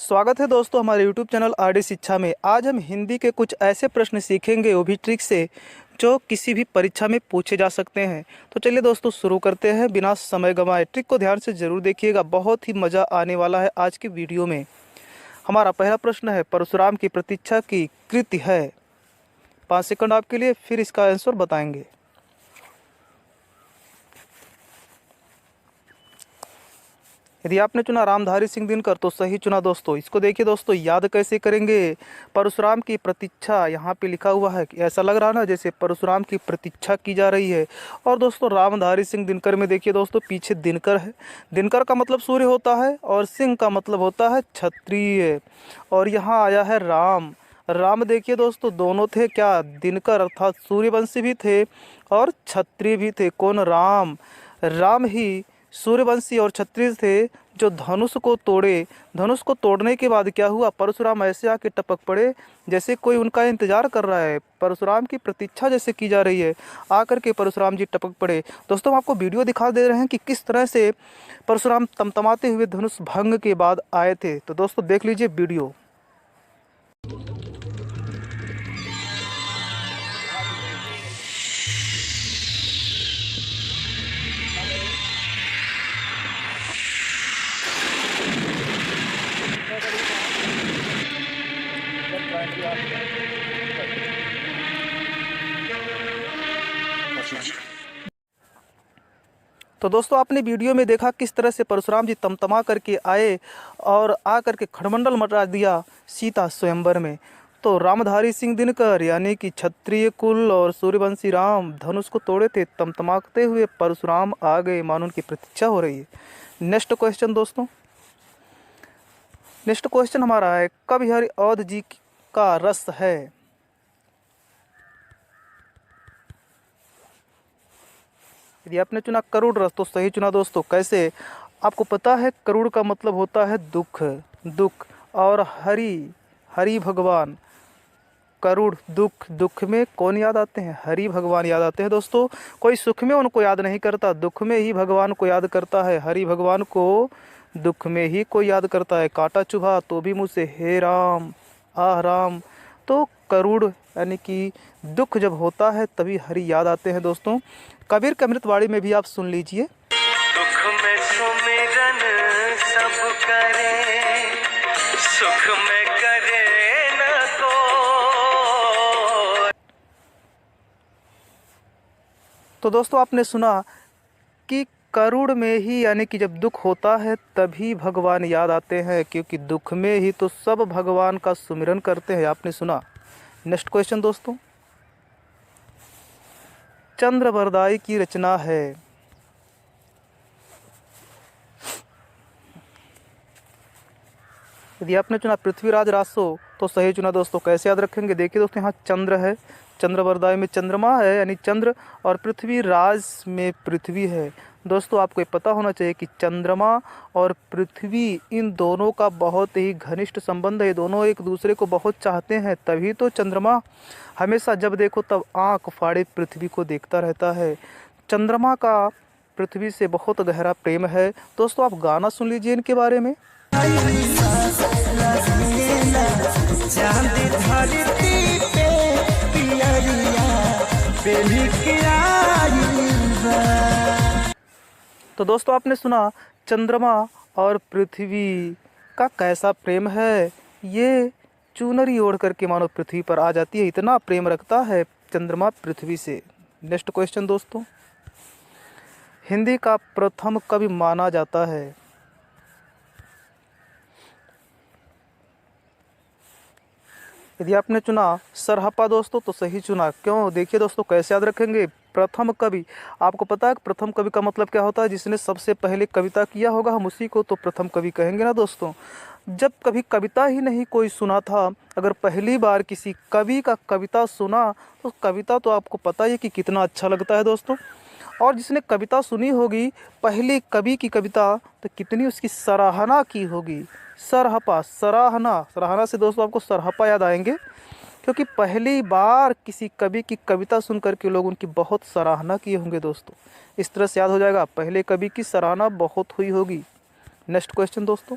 स्वागत है दोस्तों हमारे YouTube चैनल आरडी शिक्षा में। आज हम हिंदी के कुछ ऐसे प्रश्न सीखेंगे, वो भी ट्रिक से, जो किसी भी परीक्षा में पूछे जा सकते हैं। तो चलिए दोस्तों शुरू करते हैं बिना समय गंवाए। ट्रिक को ध्यान से ज़रूर देखिएगा, बहुत ही मज़ा आने वाला है आज की वीडियो में। हमारा पहला प्रश्न है, परशुराम की प्रतीक्षा की कृति है। 5 सेकंड आपके लिए, फिर इसका आंसर बताएंगे। यदि आपने चुना रामधारी सिंह दिनकर तो सही चुना दोस्तों। इसको देखिए दोस्तों, याद कैसे करेंगे। परशुराम की प्रतीक्षा यहाँ पे लिखा हुआ है कि ऐसा लग रहा ना जैसे परशुराम की प्रतीक्षा की जा रही है। और दोस्तों रामधारी सिंह दिनकर में देखिए दोस्तों, पीछे दिनकर है। दिनकर का मतलब सूर्य होता है और सिंह का मतलब होता है क्षत्रिय। और यहाँ आया है राम। राम देखिए दोस्तों, दोनों थे क्या, दिनकर अर्थात सूर्यवंशी भी थे और क्षत्रिय भी थे। कौन? राम। राम ही सूर्यवंशी और क्षत्रिय थे जो धनुष को तोड़े। धनुष को तोड़ने के बाद क्या हुआ, परशुराम ऐसे आके टपक पड़े जैसे कोई उनका इंतजार कर रहा है, परशुराम की प्रतीक्षा जैसे की जा रही है। आकर के परशुराम जी टपक पड़े। दोस्तों हम आपको वीडियो दिखा दे रहे हैं कि किस तरह से परशुराम तमतमाते हुए धनुष भंग के बाद आए थे। तो दोस्तों देख लीजिए वीडियो। तो दोस्तों आपने वीडियो में देखा किस तरह से परशुराम जी तमतमा करके आए और आ करके खड़मंडल मचा दिया सीता स्वयंवर में। तो रामधारी सिंह दिनकर यानी कि क्षत्रिय कुल और सूर्यवंशी राम धनुष को तोड़े थे, तमतमाते हुए परशुराम आ गए, मानो उनकी प्रतीक्षा हो रही है। नेक्स्ट क्वेश्चन दोस्तों, नेक्स्ट क्वेश्चन हमारा है, कवि हरि औध जी का रस है। यदि आपने चुना करुण रस तो सही चुना दोस्तों। कैसे? आपको पता है करुण का मतलब होता है दुख, दुख। और हरि, हरि भगवान। करुण दुख, दुख में कौन याद आते हैं? हरि भगवान याद आते हैं दोस्तों। कोई सुख में उनको याद नहीं करता, दुख में ही भगवान को याद करता है। हरि भगवान को दुख में ही कोई याद करता है। कांटा चुभा तो भी मुझसे हे राम, आह राम। तो करुण यानी कि दुख जब होता है तभी हरि याद आते हैं दोस्तों। कबीर के अमृतवाणी में भी आप सुन लीजिए। दुख में सुमिरन सब करे, सुख में करे न को। तो दोस्तों आपने सुना कि करुण में ही यानी कि जब दुख होता है तभी भगवान याद आते हैं, क्योंकि दुख में ही तो सब भगवान का सुमिरन करते हैं। आपने सुना। नेक्स्ट क्वेश्चन दोस्तों, चंद्रवरदाई की रचना है। यदि आपने चुना पृथ्वीराज रासो तो सही चुना दोस्तों। कैसे याद रखेंगे? देखिए दोस्तों, यहाँ चंद्र है, चंद्रवरदाई में चंद्रमा है यानी चंद्र, और पृथ्वीराज में पृथ्वी है। दोस्तों आपको ये पता होना चाहिए कि चंद्रमा और पृथ्वी इन दोनों का बहुत ही घनिष्ठ संबंध है। दोनों एक दूसरे को बहुत चाहते हैं, तभी तो चंद्रमा हमेशा जब देखो तब आँख फाड़े पृथ्वी को देखता रहता है। चंद्रमा का पृथ्वी से बहुत गहरा प्रेम है। दोस्तों आप गाना सुन लीजिए इनके बारे में। तो दोस्तों आपने सुना चंद्रमा और पृथ्वी का कैसा प्रेम है। ये चुनरी ओढ़ करके मानो पृथ्वी पर आ जाती है, इतना प्रेम रखता है चंद्रमा पृथ्वी से। नेक्स्ट क्वेश्चन दोस्तों, हिंदी का प्रथम कवि माना जाता है। यदि आपने चुना सरहप्पा दोस्तों तो सही चुना। क्यों? देखिए दोस्तों कैसे याद रखेंगे। प्रथम कवि, आपको पता है प्रथम कवि का मतलब क्या होता है? जिसने सबसे पहले कविता किया होगा हम उसी को तो प्रथम कवि कहेंगे ना दोस्तों। जब कभी कविता ही नहीं कोई सुना था, अगर पहली बार किसी कवि का कविता सुना तो कविता तो आपको पता ही कि कितना अच्छा लगता है दोस्तों। और जिसने कविता सुनी होगी पहले कवि की कविता, तो कितनी उसकी सराहना की होगी। सरहप्पा, सराहना, सराहना से दोस्तों आपको सरहप्पा याद आएंगे, क्योंकि पहली बार किसी कवि की कविता सुन करके लोग उनकी बहुत सराहना किए होंगे दोस्तों। इस तरह से याद हो जाएगा, पहले कवि की सराहना बहुत हुई होगी। नेक्स्ट क्वेश्चन दोस्तों,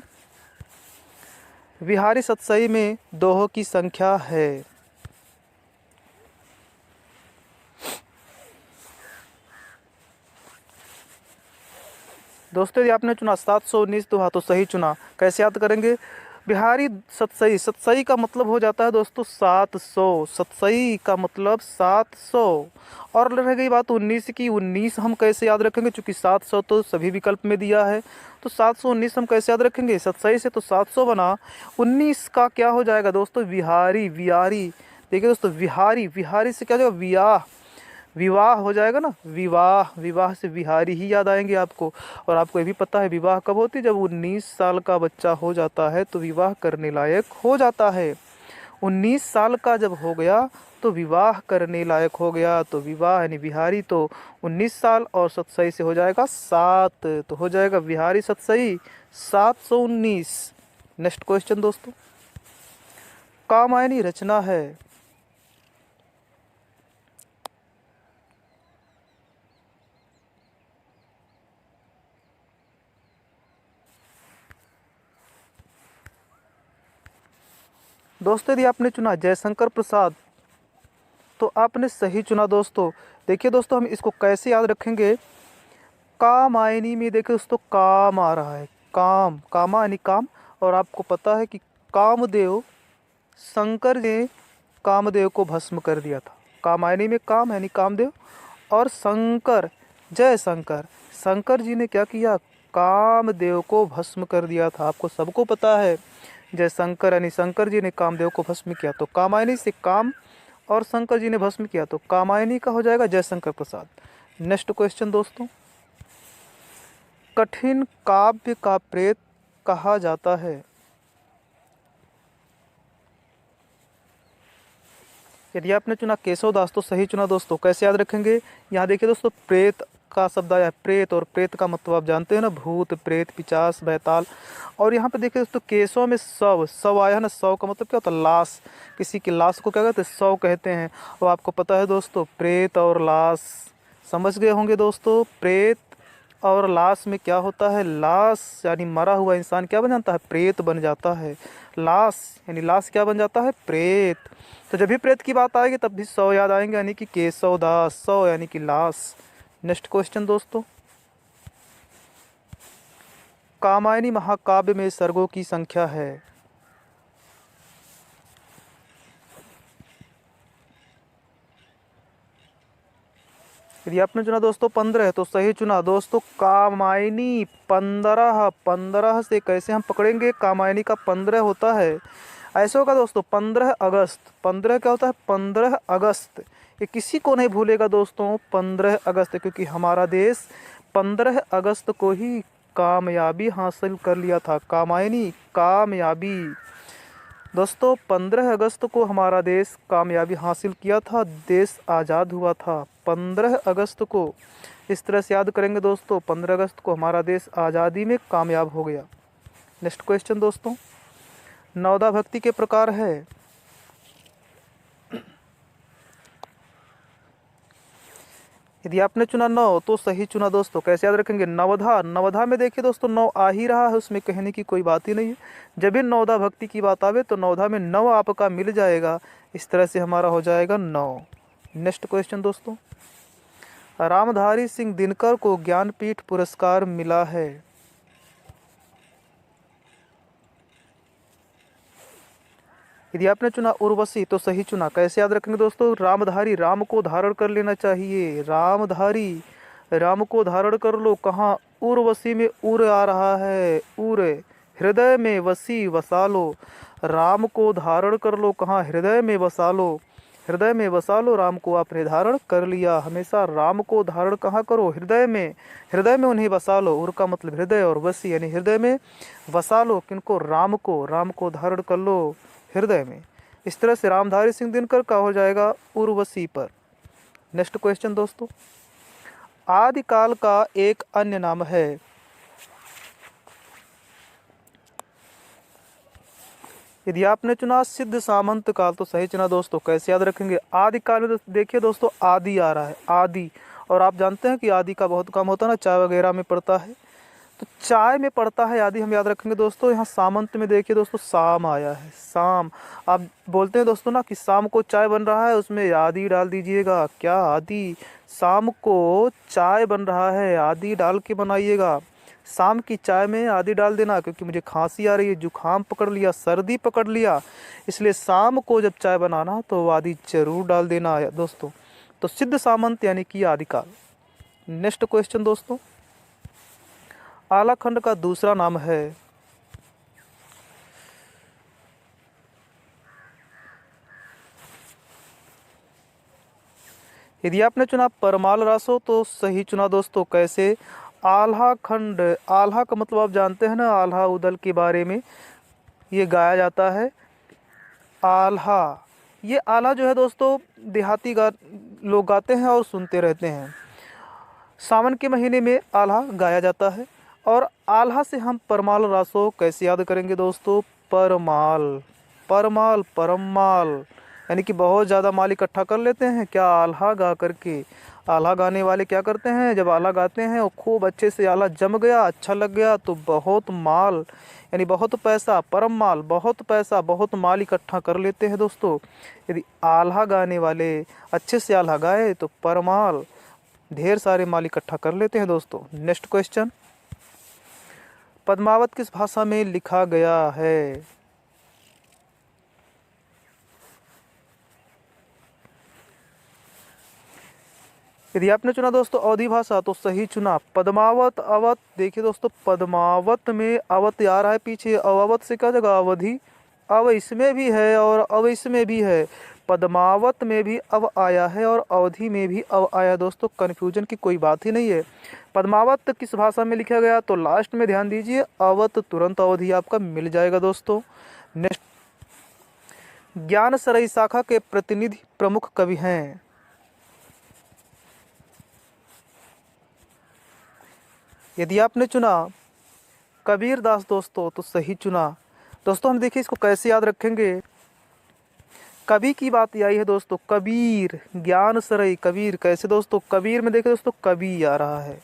विहारी सतसई में दोहों की संख्या है। दोस्तों यदि आपने चुना 719 दोहा तो सही चुना। कैसे याद करेंगे? बिहारी सतसई, सतसई का मतलब हो जाता है दोस्तों 700, सतसई का मतलब 700। और रह गई बात 19 की, 19 हम कैसे याद रखेंगे? चूंकि 700 तो सभी विकल्प में दिया है, तो 719 हम कैसे याद रखेंगे? सतसई से तो 700 बना, 19 का क्या हो जाएगा दोस्तों? विहारी, विहारी। देखिए दोस्तों, विहारी, विहारी से क्या हो जाएगा? विवाह, विवाह हो जाएगा ना, विवाह, विवाह से विहारी ही याद आएंगे आपको। और आपको ये भी पता है विवाह कब होती है? जब 19 साल का बच्चा हो जाता है तो विवाह करने लायक हो जाता है। 19 साल का जब हो गया तो विवाह करने लायक हो गया, तो विवाह यानी विहारी तो 19 साल, और सतसई से हो जाएगा 7, तो हो जाएगा विहारी सतसई 719। नेक्स्ट क्वेश्चन दोस्तों, कामायनी रचना है। दोस्तों यदि आपने चुना जयशंकर प्रसाद तो आपने सही चुना दोस्तों। देखिए दोस्तों, हम इसको कैसे याद रखेंगे? कामायनी में देखिए दोस्तों, काम आ रहा है, काम, कामा यानी काम। और आपको पता है कि कामदेव, शंकर ने कामदेव को भस्म कर दिया था। कामायनी में काम यानी कामदेव, और शंकर, जय शंकर, शंकर जी ने क्या किया? कामदेव को भस्म कर दिया था। आपको सबको पता है जय शंकर यानी शंकर जी ने कामदेव को भस्म किया, तो कामायनी से काम, और शंकर जी ने भस्म किया, तो कामायनी का हो जाएगा जयशंकर प्रसाद। नेक्स्ट क्वेश्चन दोस्तों, कठिन काव्य का प्रेत कहा जाता है। यदि आपने चुना केशव दास तो सही चुना दोस्तों। कैसे याद रखेंगे? यहाँ देखिए दोस्तों, प्रेत का शब्द आया है, प्रेत, और प्रेत का मतलब आप जानते हैं ना, भूत, प्रेत, पिशाच, बैताल। और यहाँ पे देखिए दोस्तों, केशव में शव, शव आया है ना, शव का मतलब क्या होता है? लाश। किसी की लाश को क्या कहते हैं? शव कहते हैं। और आपको पता है दोस्तों, प्रेत और लाश समझ गए होंगे दोस्तों। प्रेत और लाश में क्या होता है? लाश यानी मरा हुआ इंसान क्या बन जाता है? प्रेत बन जाता है। लाश यानी लाश क्या बन जाता है? प्रेत। तो जब भी प्रेत की बात आएगी तब भी सौ याद आएंगे, यानी कि केशव दास, सौ यानी कि लाश। नेक्स्ट क्वेश्चन दोस्तों, कामायनी महाकाव्य में सर्गों की संख्या है। यदि आपने चुना दोस्तों 15 है तो सही चुना दोस्तों। कामायनी 15, 15 से कैसे हम पकड़ेंगे? कामायनी का 15 होता है, ऐसे होगा दोस्तों 15 अगस्त। 15 क्या होता है? 15 अगस्त। ये किसी को नहीं भूलेगा दोस्तों, 15 अगस्त, क्योंकि हमारा देश 15 अगस्त को ही कामयाबी हासिल कर लिया था। कामायनी, कामयाबी। दोस्तों 15 अगस्त को हमारा देश कामयाबी हासिल किया था, देश आज़ाद हुआ था 15 अगस्त को। इस तरह से याद करेंगे दोस्तों, 15 अगस्त को हमारा देश आज़ादी में कामयाब हो गया। नेक्स्ट क्वेश्चन दोस्तों, नवदा भक्ति के प्रकार है। यदि आपने चुना 9 तो सही चुना दोस्तों। कैसे याद रखेंगे? नवधा, नवधा में देखिए दोस्तों 9 आ ही रहा है, उसमें कहने की कोई बात ही नहीं है। जब भी नवदा भक्ति की बात आवे तो नवधा में 9 आपका मिल जाएगा। इस तरह से हमारा हो जाएगा 9। नेक्स्ट क्वेश्चन दोस्तों, रामधारी सिंह दिनकर को ज्ञानपीठ पुरस्कार मिला है। यदि आपने चुना उर्वशी तो सही चुना। कैसे याद रखेंगे दोस्तों? रामधारी, राम को धारण कर लेना चाहिए। रामधारी, राम को धारण कर लो। कहाँ? उर्वशी में उर आ रहा है, उर। हृदय में वसी वसा लो। राम को धारण कर लो। कहाँ? हृदय में वसा लो, हृदय में वसा लो। राम को आपने धारण कर लिया। हमेशा राम को धारण कहाँ करो? हृदय में, हृदय में उन्हें बसा लो। उर का मतलब हृदय, और वसी यानी हृदय में वसा लो। किनको? राम को, राम को धारण कर लो हृदय में। इस तरह से रामधारी सिंह दिनकर का हो जाएगा उर्वशी पर। नेक्स्ट क्वेश्चन दोस्तों, आदिकाल का एक अन्य नाम है। यदि आपने चुना सिद्ध सामंत काल तो सही चुना दोस्तों। कैसे याद रखेंगे? आदिकाल में देखिए दोस्तों, आदि आ रहा है, आदि। और आप जानते हैं कि आदि का बहुत काम होता है ना, चाय वगैरह में पड़ता है। तो चाय में पड़ता है आदि हम याद रखेंगे दोस्तों। यहाँ सामंत में देखिए दोस्तों शाम आया है, शाम। आप बोलते हैं दोस्तों ना कि शाम को चाय बन रहा है, उसमें आदि डाल दीजिएगा। क्या आदि? शाम को चाय बन रहा है, आदि डाल के बनाइएगा। शाम की चाय में आदि डाल देना, क्योंकि मुझे खांसी आ रही है, जुकाम पकड़ लिया, सर्दी पकड़ लिया, इसलिए शाम को जब चाय बनाना तो आदि जरूर डाल देना दोस्तों। तो सिद्ध सामंत यानी कि आदिकाल। नेक्स्ट क्वेश्चन दोस्तों, आलाखंड का दूसरा नाम है? यदि आपने चुना परमाल रासो तो सही चुना दोस्तों। कैसे? आल्हा खंड, आल्हा का मतलब आप जानते हैं ना, आल्हा उदल के बारे में ये गाया जाता है। आल्हा, ये आल्हा जो है दोस्तों देहाती लोग गाते हैं और सुनते रहते हैं। सावन के महीने में आल्हा गाया जाता है। और आल्हा से हम परमाल रासो कैसे याद करेंगे दोस्तों? परमाल, परमाल, परमाल, यानी कि बहुत ज़्यादा माल इकट्ठा कर लेते हैं क्या? आल्हा गा करके। आल्हा गाने वाले क्या करते हैं, जब आल्हा गाते हैं और खूब अच्छे से आल्हा जम गया, अच्छा लग गया, तो बहुत माल यानी बहुत पैसा, परम माल, बहुत पैसा, बहुत माल इकट्ठा कर लेते हैं दोस्तों। यदि आल्हा गाने वाले अच्छे से आल्हा गाए तो परमाल, ढेर सारे माल इकट्ठा कर लेते हैं दोस्तों। नेक्स्ट क्वेश्चन, पद्मावत किस भाषा में लिखा गया है? यदि आपने चुना दोस्तों अवधी भाषा तो सही चुना। पद्मावत, अवध, देखिए दोस्तों पद्मावत में अवध आ रहा है पीछे, अवध से क्या जगह? अवधि। अव इसमें भी है और अव इसमें भी है। पद्मावत में भी अव आया है और अवधि में भी अव आया दोस्तों, कन्फ्यूजन की कोई बात ही नहीं है। पद्मावत किस भाषा में लिखा गया तो लास्ट में ध्यान दीजिए, अवध तुरंत अवधि आपका मिल जाएगा दोस्तों। नेक्स्ट, ज्ञान सरई शाखा के प्रतिनिधि प्रमुख कवि हैं? यदि आपने चुना कबीर दास दोस्तों तो सही चुना। दोस्तों हम देखिए इसको कैसे याद रखेंगे। कवि की बात आई है दोस्तों, कबीर, ज्ञान सरई, कबीर। कैसे दोस्तों? कबीर में देखिए दोस्तों कवि आ रहा है,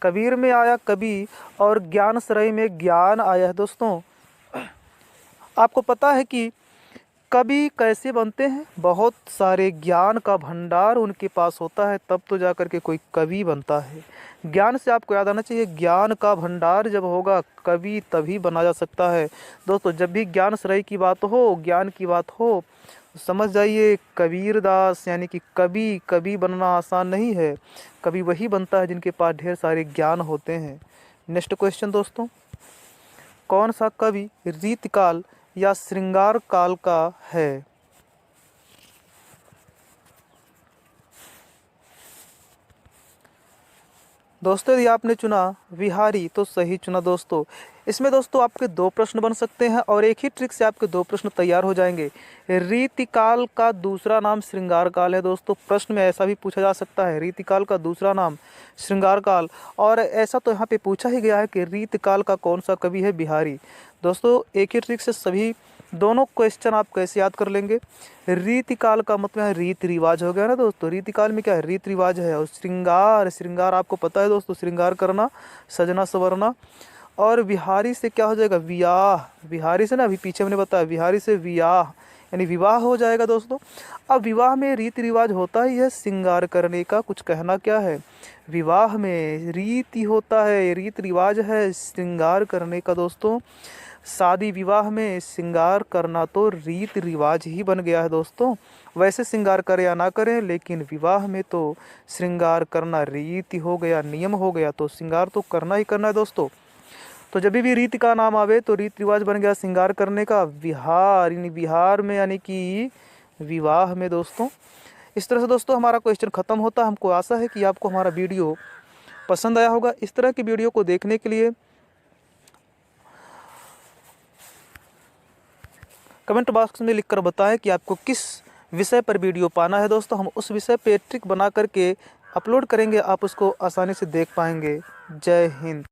कबीर में आया कवि, और ज्ञान सरई में ज्ञान आया है दोस्तों। आपको पता है कि कवि कैसे बनते हैं? बहुत सारे ज्ञान का भंडार उनके पास होता है, तब तो जाकर के कोई कवि बनता है। ज्ञान से आपको याद आना चाहिए, ज्ञान का भंडार जब होगा कवि तभी बना जा सकता है दोस्तों। जब भी ज्ञान सरई की बात हो, ज्ञान की बात हो, समझ जाइए कबीर दास यानी कि कवि। कवि बनना आसान नहीं है, कवि वही बनता है जिनके पास ढेर सारे ज्ञान होते हैं। नेक्स्ट क्वेश्चन दोस्तों, कौन सा कवि रीतिकाल या श्रृंगार काल का है? दोस्तों यदि आपने चुना विहारी तो सही चुना दोस्तों। इसमें दोस्तों आपके दो प्रश्न बन सकते हैं और एक ही ट्रिक से आपके दो प्रश्न तैयार हो जाएंगे। रीतिकाल का दूसरा नाम श्रृंगार काल है दोस्तों, प्रश्न में ऐसा भी पूछा जा सकता है, रीतिकाल का दूसरा नाम श्रृंगार काल। और ऐसा तो यहाँ पे पूछा ही गया है कि रीतिकाल का कौन सा कवि है? बिहारी। दोस्तों एक ही ट्रिक से सभी दोनों क्वेश्चन आप कैसे याद कर लेंगे। रीतिकाल का मतलब है रीति रिवाज हो गया ना दोस्तों, रीतिकाल में क्या है? रीति रिवाज है। और श्रृंगार, श्रृंगार आपको पता है दोस्तों, श्रृंगार करना, सजना संवरना। और विहारी से क्या हो जाएगा? विवाह। विहारी से ना, अभी पीछे मैंने बताया, विहारी से विवाह यानी विवाह हो जाएगा दोस्तों। अब विवाह में रीति रिवाज होता ही है श्रृंगार करने का, कुछ कहना क्या है? विवाह में रीति होता है, रीति रिवाज है श्रृंगार करने का दोस्तों। शादी विवाह में श्रृंगार करना तो रीति रिवाज ही बन गया है दोस्तों। वैसे श्रृंगार करें या ना करें, लेकिन विवाह में तो श्रृंगार करना रीति हो गया, नियम हो गया, तो श्रृंगार तो करना ही करना है दोस्तों। तो जब भी रीति का नाम आवे तो रीति रिवाज बन गया श्रृंगार करने का। विहार यानी बिहार में यानी कि विवाह में दोस्तों। इस तरह से दोस्तों हमारा क्वेश्चन खत्म होता है। हमको आशा है कि आपको हमारा वीडियो पसंद आया होगा। इस तरह की वीडियो को देखने के लिए कमेंट बॉक्स में लिखकर बताएं कि आपको किस विषय पर वीडियो पाना है दोस्तों। हम उस विषय पे ट्रिक बना करके अपलोड करेंगे, आप उसको आसानी से देख पाएंगे। जय हिंद।